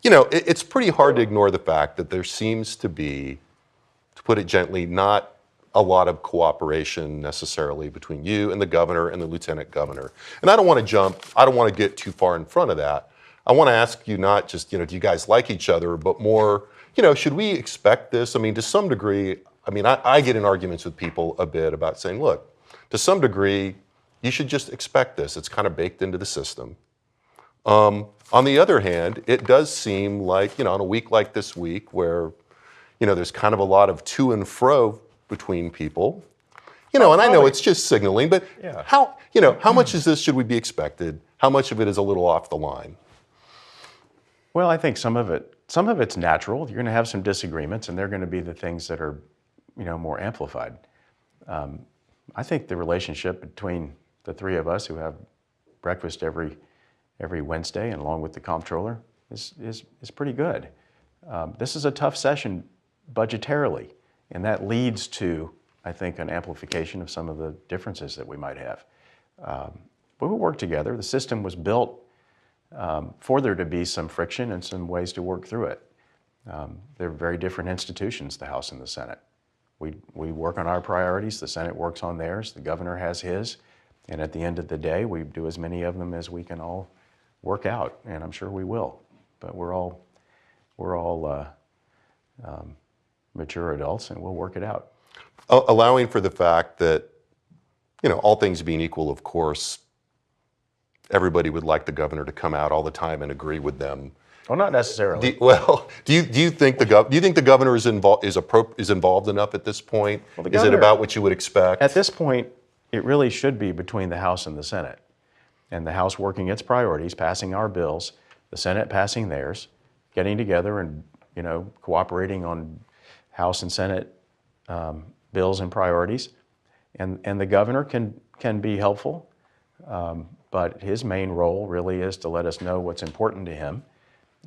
it's pretty hard to ignore the fact that there seems to be, to put it gently, not a lot of cooperation necessarily between you and the governor and the lieutenant governor. And I don't want to get too far in front of that. I want to ask you not just, do you guys like each other, but more, should we expect this? I mean, to some degree, I get in arguments with people a bit about saying, look, to some degree, you should just expect this. It's kind of baked into the system. On the other hand, it does seem like, on a week like this week where, there's kind of a lot of to and fro between people, and I know it's just signaling, but Yeah. how much is this should we be expected? How much of it is a little off the line? Well, I think some of it's natural. You're going to have some disagreements, and they're going to be the things that are, more amplified. I think the relationship between the three of us who have breakfast every Wednesday, and along with the comptroller, is pretty good. This is a tough session budgetarily, and that leads to, I think, an amplification of some of the differences that we might have. But we work together. The system was built for there to be some friction and some ways to work through it. They're very different institutions, the House and the Senate. We work on our priorities, the Senate works on theirs, the governor has his, and at the end of the day, we do as many of them as we can all work out, and I'm sure we will. But we're all mature adults, and we'll work it out. Allowing for the fact that, all things being equal, of course, everybody would like the governor to come out all the time and agree with them. Well, not necessarily. Do you think the governor is involved enough at this point? Well, is it about what you would expect? At this point, it really should be between the House and the Senate. And the House working its priorities, passing our bills, the Senate passing theirs, getting together and, cooperating on House and Senate bills and priorities. And the governor can be helpful, but his main role really is to let us know what's important to him.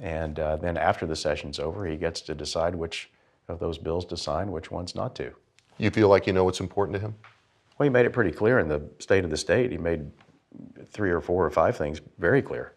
And then after the session's over, he gets to decide which of those bills to sign, which ones not to. You feel like you know what's important to him? Well, he made it pretty clear in the State of the State. He made 3 or 4 or 5 things very clear.